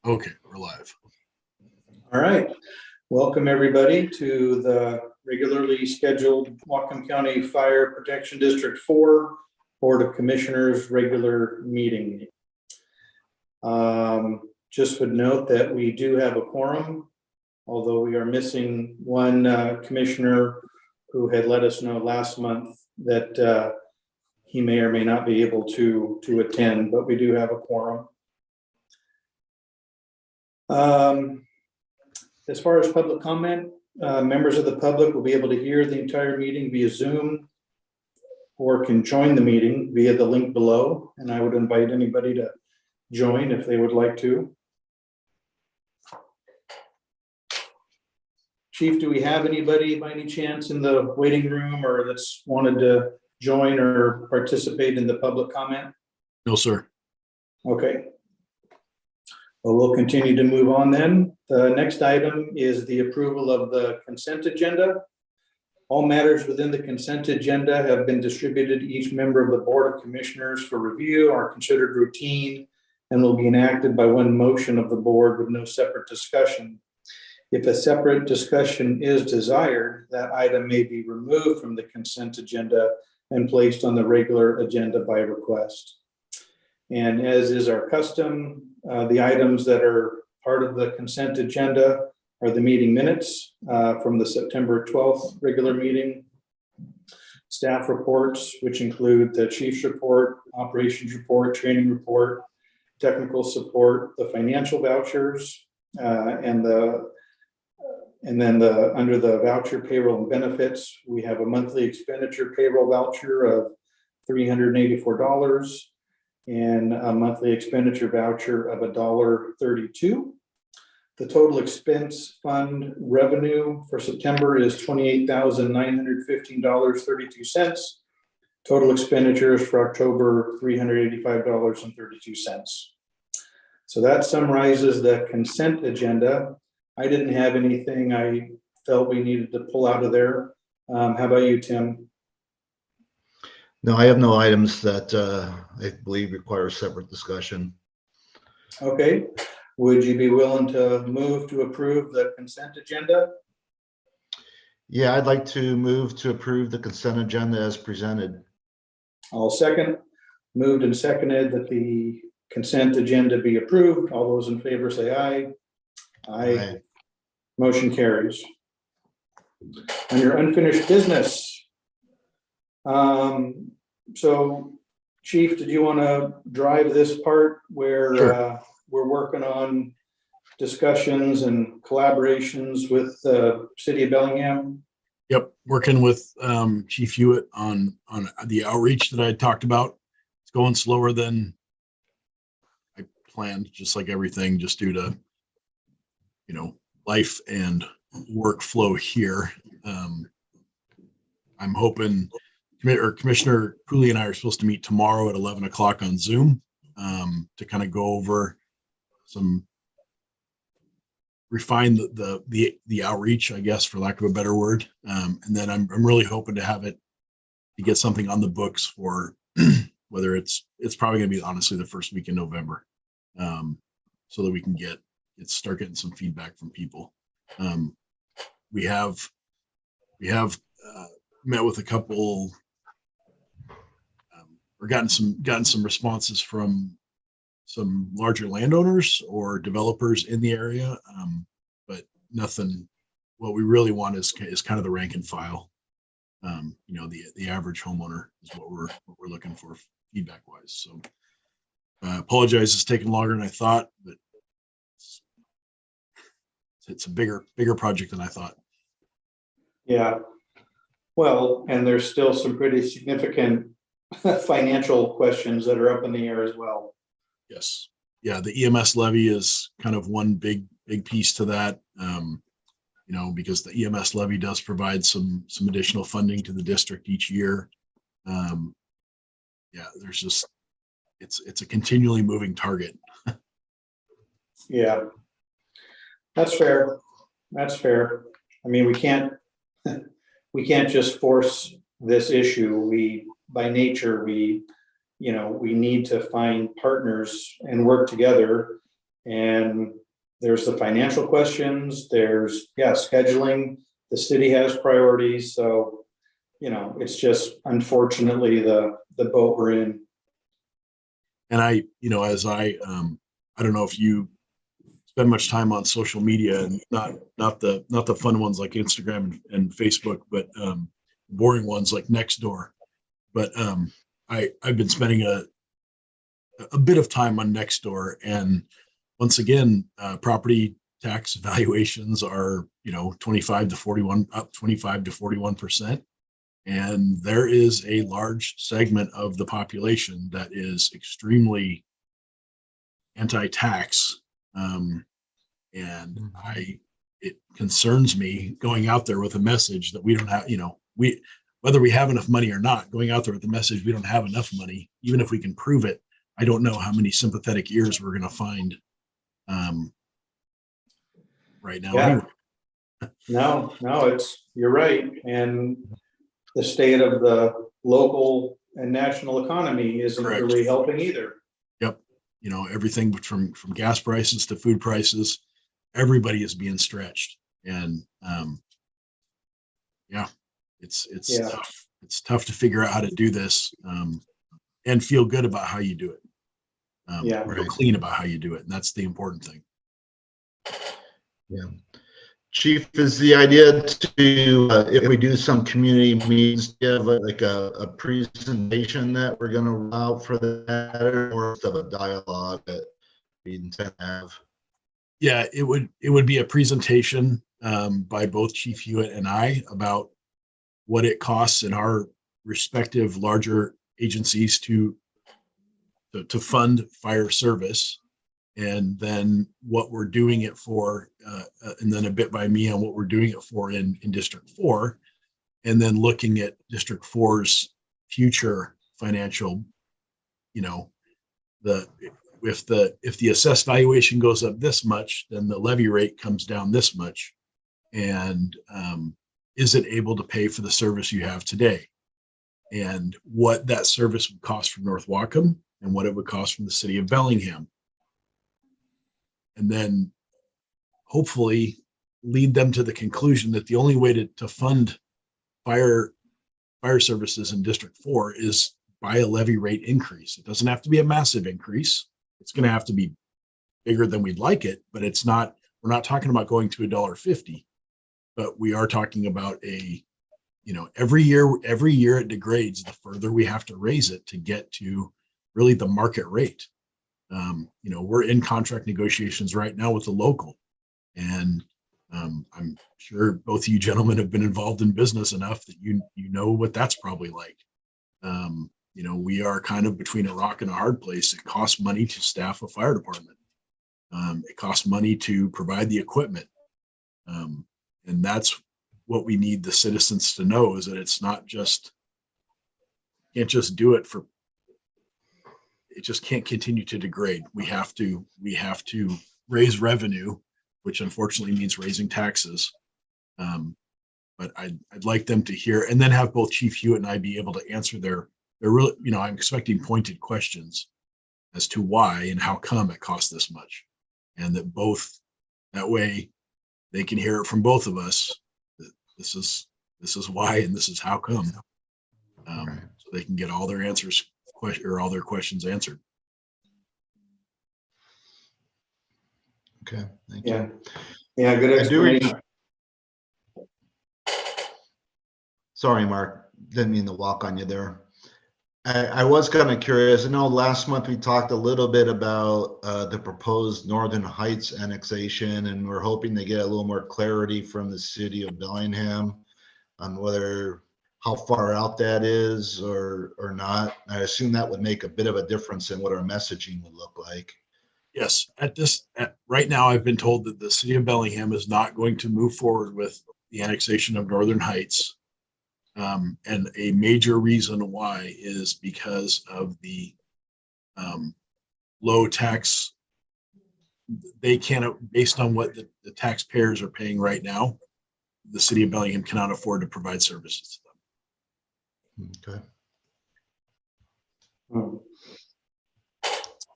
Okay, we're live. All right. Welcome, everybody, to the regularly scheduled Whatcom County Fire Protection District 4 Board of Commissioners regular meeting. Just would note that we do have a quorum, although we are missing one commissioner who had let us know last month that he may or may not be able to attend, but we do have a quorum. As far as public comment, members of the public will be able to hear the entire meeting via Zoom or can join the meeting via the link below. And I would invite anybody to join if they would like to. Chief, do we have anybody by any chance in the waiting room or that's wanted to join or participate in the public comment? No, sir. Okay. Well, we'll continue to move on then. The next item is the approval of the consent agenda. All matters within the consent agenda have been distributed to each member of the Board of Commissioners for review, are considered routine, and will be enacted by one motion of the board with no separate discussion. If a separate discussion is desired, that item may be removed from the consent agenda and placed on the regular agenda by request. And as is our custom, the items that are part of the consent agenda are the meeting minutes from the September 12th regular meeting, staff reports, which include the chief's report, operations report, training report, technical support, the financial vouchers, and then under the voucher payroll and benefits, we have a monthly expenditure payroll voucher of $384. And a monthly expenditure voucher of $1.32. The total expense fund revenue for September is $28,915.32. Total expenditures for October, $385.32. So that summarizes the consent agenda. I didn't have anything I felt we needed to pull out of there. How about you, Tim? No, I have no items that I believe require separate discussion. Okay. Would you be willing to move to approve the consent agenda? Yeah, I'd like to move to approve the consent agenda as presented. I'll second. Moved and seconded that the consent agenda be approved. All those in favor say aye. Aye. Motion carries. Under unfinished business. So Chief, did you want to drive this part where Sure. We're working on discussions and collaborations with the city of Bellingham? Yep, working with Chief Hewitt on the outreach that I talked about. It's going slower than I planned, just like everything, just due to life and workflow here. I'm hoping Commissioner Cooley and I are supposed to meet tomorrow at 11 o'clock on Zoom to kind of go over refine the outreach, I guess, for lack of a better word. And then I'm really hoping to get something on the books for whether it's probably going to be honestly the first week in November, so that we can start getting some feedback from people. We have met with a couple. Or gotten some responses from some larger landowners or developers in the area, but nothing. What we really want is kind of the rank and file. The average homeowner is what we're looking for feedback wise. So I apologize, it's taking longer than I thought, but it's a bigger project than I thought. Yeah. Well, and there's still some pretty significant financial questions that are up in the air as well. Yes. Yeah. The EMS levy is kind of one big piece to that. Because the EMS levy does provide some additional funding to the district each year. There's just, it's a continually moving target. Yeah, that's fair. I mean, we can't just force this issue. By nature, we need to find partners and work together And there's the financial questions, there's, scheduling. The city has priorities, so, it's just unfortunately the boat we're in. And I don't know if you spend much time on social media, and not the fun ones like Instagram and Facebook, but boring ones like Nextdoor. But I've been spending a bit of time on Nextdoor, and once again, property tax valuations are 25 to 41, up 25 to 41%. And there is a large segment of the population that is extremely anti-tax. And it concerns me going out there with a message that we don't have, whether we have enough money or not, going out there with the message we don't have enough money, even if we can prove it. I don't know how many sympathetic ears we're going to find right now. Yeah. Anyway. No, you're right. And the state of the local and national economy isn't Correct. really helping either. Yep. Everything from gas prices to food prices, everybody is being stretched. And it's tough. It's tough to figure out how to do this and feel good about how you do it. Feel clean about how you do it. And that's the important thing. Yeah. Chief, is the idea to, if we do some community meetings, give a presentation that we're going to roll out for that, or of a dialogue that we intend to have? Yeah, it would be a presentation by both Chief Hewitt and I about what it costs in our respective larger agencies to fund fire service, and then what we're doing it for, and then a bit by me on what we're doing it for in District 4, and then looking at District 4's future financial, if the assessed valuation goes up this much, then the levy rate comes down this much, and is it able to pay for the service you have today, and what that service would cost from North Wacom and what it would cost from the city of Bellingham. And then hopefully lead them to the conclusion that the only way to fund fire services in District 4 is by a levy rate increase. It doesn't have to be a massive increase. It's going to have to be bigger than we'd like it, but we're not talking about going to $1.50, but we are talking about every year it degrades the further we have to raise it to get to really the market rate. We're in contract negotiations right now with the local, and I'm sure both of you gentlemen have been involved in business enough that you know what that's probably like. We are kind of between a rock and a hard place. It costs money to staff a fire department. It costs money to provide the equipment, and that's what we need the citizens to know, is that it's not just, can't just do it for. It just can't continue to degrade. We have to raise revenue, which unfortunately means raising taxes. But I'd like them to hear, and then have both Chief Hewitt and I be able to answer their really, I'm expecting pointed questions as to why and how come it costs this much, and that way they can hear it from both of us. This is why, and this is how come. So they can get all their answers or all their questions answered. Okay, thank you. Yeah, good explanation. Sorry, Mark, didn't mean to walk on you there. I was kind of curious. I know last month we talked a little bit about the proposed Northern Heights annexation, and we're hoping to get a little more clarity from the city of Bellingham on how far out that is or not. I assume that would make a bit of a difference in what our messaging would look like. Yes, right now, I've been told that the city of Bellingham is not going to move forward with the annexation of Northern Heights. And a major reason why is because of the low tax. They cannot, based on what the taxpayers are paying right now, the city of Bellingham cannot afford to provide services to them. Okay.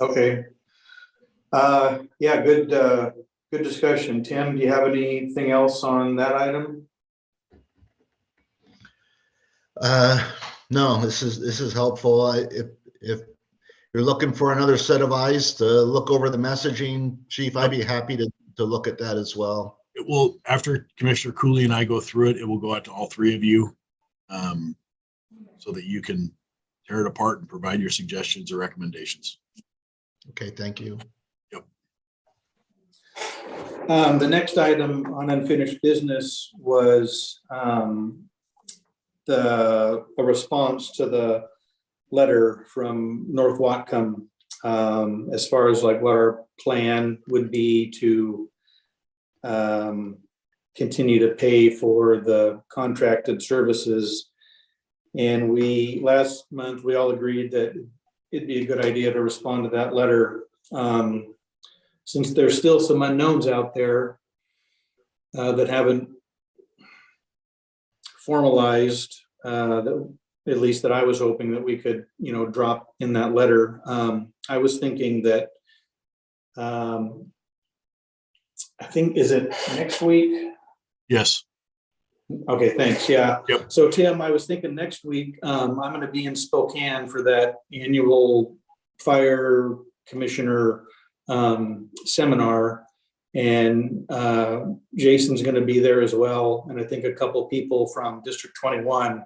Okay. Yeah, good discussion. Tim, do you have anything else on that item? No, this is helpful. If you're looking for another set of eyes to look over the messaging, Chief, I'd be happy to look at that as well. It will, after Commissioner Cooley and I go through it, it will go out to all three of you, so that you can tear it apart and provide your suggestions or recommendations. Okay, thank you. The next item on unfinished business was a response to the letter from North Watcom, as far as like what our plan would be to continue to pay for the contracted services. And last month, we all agreed that it'd be a good idea to respond to that letter. Since there's still some unknowns out there that haven't formalized, at least that I was hoping that we could, drop in that letter. I was thinking that, I think, is it next week? Yes. Okay, thanks. Yeah. Yep. So Tim, I was thinking next week, I'm going to be in Spokane for that annual fire commissioner seminar, and Jason's going to be there as well, and I think a couple people from District 21.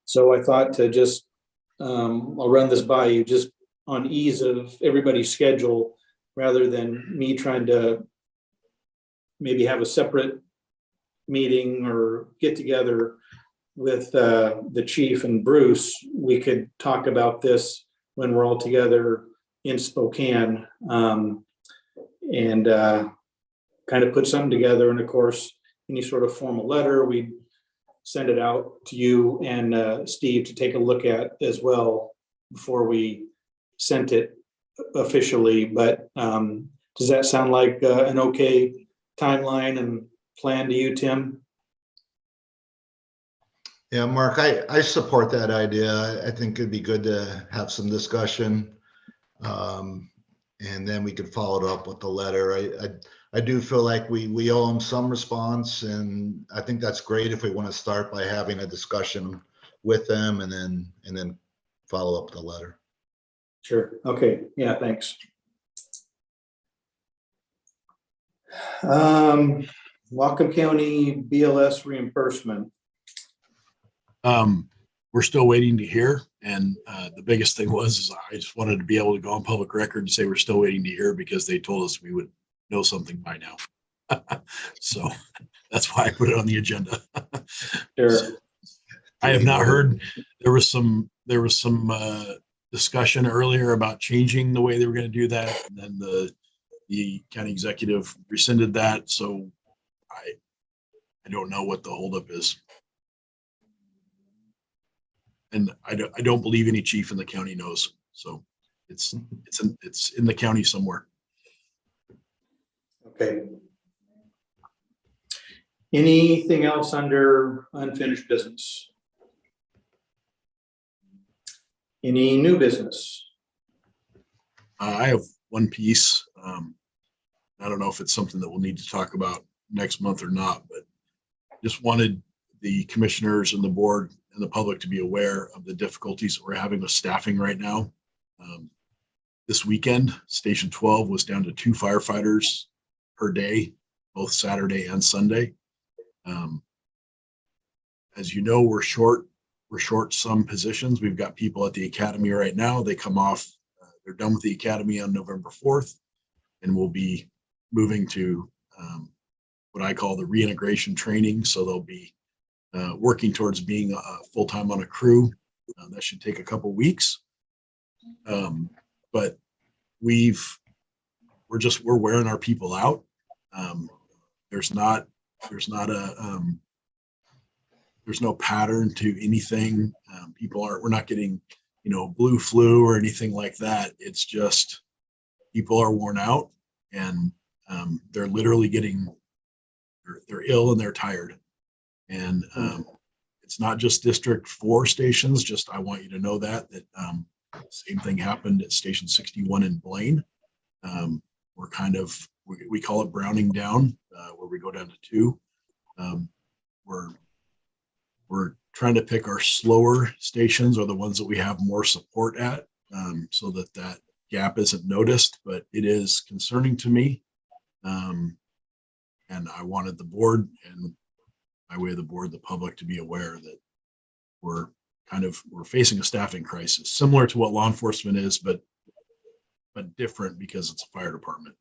So I thought to just I'll run this by you just on ease of everybody's schedule, rather than me trying to maybe have a separate meeting or get together with the chief and Bruce. We could talk about this when we're all together in Spokane, and kind of put something together. And of course, any sort of formal letter, we'd send it out to you and Steve to take a look at as well before we sent it officially. But does that sound like an okay timeline and plan to you, Tim? Yeah, Mark, I support that idea. I think it'd be good to have some discussion. And then we could follow it up with the letter. I do feel like we owe them some response, and I think that's great if we want to start by having a discussion with them and then follow up the letter. Sure. Okay. Yeah, thanks. Whatcom County BLS reimbursement. We're still waiting to hear. And the biggest thing is I just wanted to be able to go on public record and say we're still waiting to hear, because they told us we would know something by now. So that's why I put it on the agenda. Sure. So, I have not heard. There was some discussion earlier about changing the way they were going to do that, and then the county executive rescinded that. So I don't know what the holdup is. And I don't believe any chief in the county knows. So it's in the county somewhere. Okay. Anything else under unfinished business? Any new business? I have one piece. I don't know if it's something that we'll need to talk about next month or not, but just wanted the commissioners and the board and the public to be aware of the difficulties that we're having with staffing right now. This weekend, Station 12 was down to 2 firefighters per day, both Saturday and Sunday. As you know, we're short some positions. We've got people at the academy right now. They come off, they're done with the academy on November 4th, and we'll be moving to what I call the reintegration training. So they'll be working towards being full-time on a crew. That should take a couple weeks. But we're wearing our people out. There's no pattern to anything. We're not getting, blue flu or anything like that. It's just people are worn out, and they're literally they're ill and they're tired. And it's not just District 4 stations. Just I want you to know that same thing happened at Station 61 in Blaine. we're kind of, we call it browning down, where we go down to 2. We're trying to pick our slower stations or the ones that we have more support at, so that gap isn't noticed, but it is concerning to me. And I wanted the board, and by way of the board, the public, to be aware that we're facing a staffing crisis similar to what law enforcement is, but different because it's a fire department.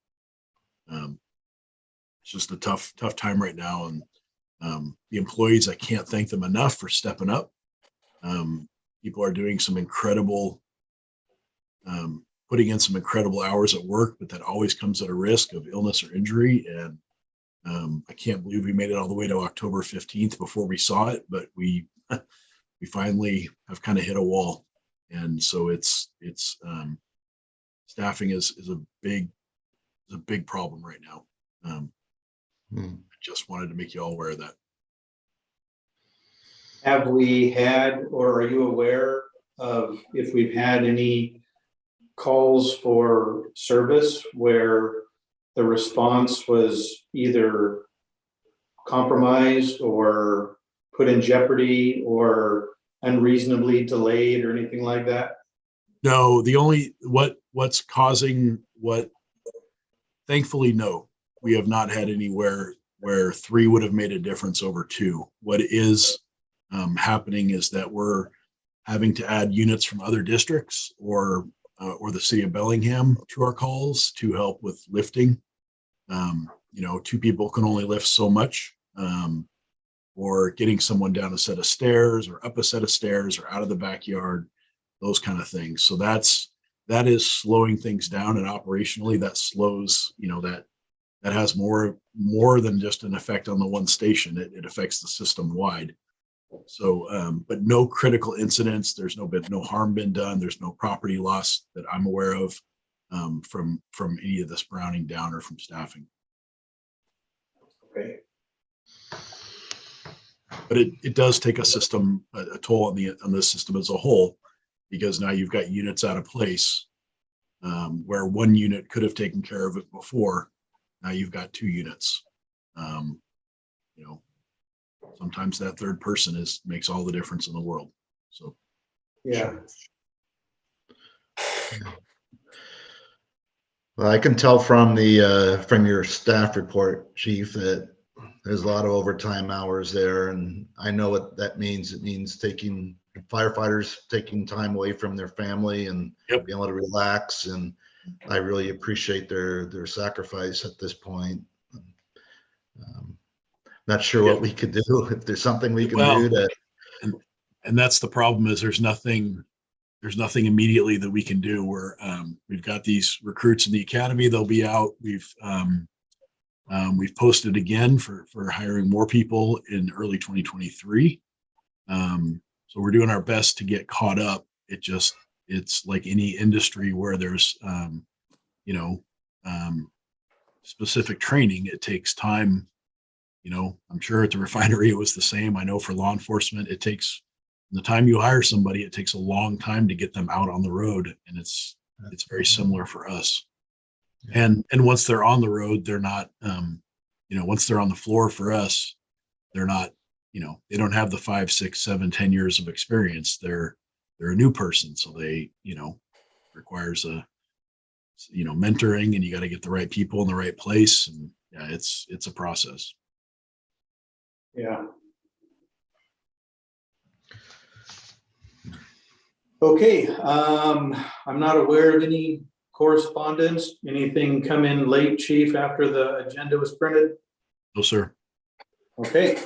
It's just a tough time right now. And the employees, I can't thank them enough for stepping up. People are doing some incredible, putting in some incredible hours at work, but that always comes at a risk of illness or injury. And I can't believe we made it all the way to October 15th before we saw it, but we finally have kind of hit a wall. And so it's staffing is a big problem right now. I just wanted to make you all aware of that. Have we had, or are you aware of if we've had any calls for service where the response was either compromised or put in jeopardy or unreasonably delayed or anything like that? No, the only what's causing what, thankfully, no. We have not had anywhere where 3 would have made a difference over 2. What is happening is that we're having to add units from other districts or the city of Bellingham to our calls to help with lifting. 2 people can only lift so much, or getting someone down a set of stairs or up a set of stairs or out of the backyard, those kind of things. So that is slowing things down, and operationally that slows, that has more than just an effect on the one station. It affects the system wide. So, but no critical incidents. There's no harm been done. There's no property loss that I'm aware of from any of this browning down or from staffing. Okay. But it does take a toll on the system as a whole, because now you've got units out of place where 1 unit could have taken care of it before. Now you've got 2 units. Sometimes that third person makes all the difference in the world. So, yeah. Well, I can tell from your staff report, Chief, that there's a lot of overtime hours there, and I know what that means. It means taking firefighters taking time away from their family and Yep. being able to relax. And I really appreciate their sacrifice at this point. Not sure what we could do, if there's something we can do to. And that's the problem, is there's nothing immediately that we can do. We've got these recruits in the academy. They'll be out. We've posted again for hiring more people in early 2023. So we're doing our best to get caught up. It's like any industry where there's, specific training. It takes time. I'm sure at the refinery it was the same. I know for law enforcement, it takes, the time you hire somebody, it takes a long time to get them out on the road. And it's very similar for us. And once they're on the road, they're not, once they're on the floor for us, they're not, they don't have the 5, 6, 7, 10 years of experience. They're a new person. So they, requires mentoring, and you got to get the right people in the right place. And yeah, it's a process. Yeah. Okay. I'm not aware of any correspondence. Anything come in late, Chief, after the agenda was printed? No, sir. Okay.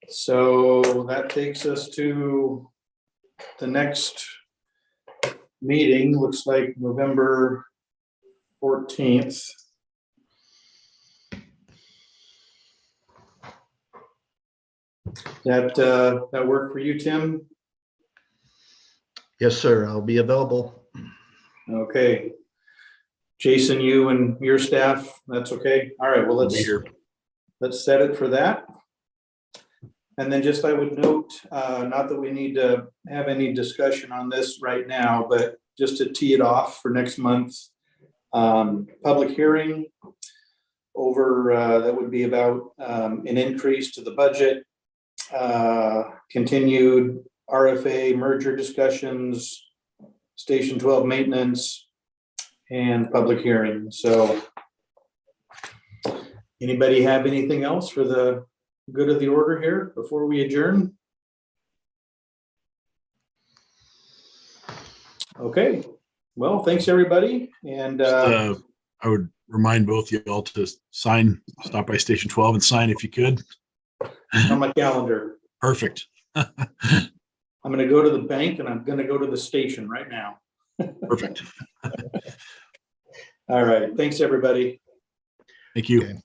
So that takes us to the next meeting. Looks like November 14th. That work for you, Tim? Yes, sir. I'll be available. Okay. Jason, you and your staff, that's okay? All right, well, let's set it for that. And then just I would note, not that we need to have any discussion on this right now, but just to tee it off for next month, Public hearing over, that would be about an increase to the budget. Continued RFA merger discussions, Station 12 maintenance, and public hearing. So anybody have anything else for the good of the order here before we adjourn? Okay, well, thanks, everybody. And I would remind both of you all to sign, stop by Station 12 and sign if you could. on my calendar, Perfect. I'm going to go to the bank and I'm going to go to the station right now. Perfect. All right, thanks, everybody. Thank you. Okay.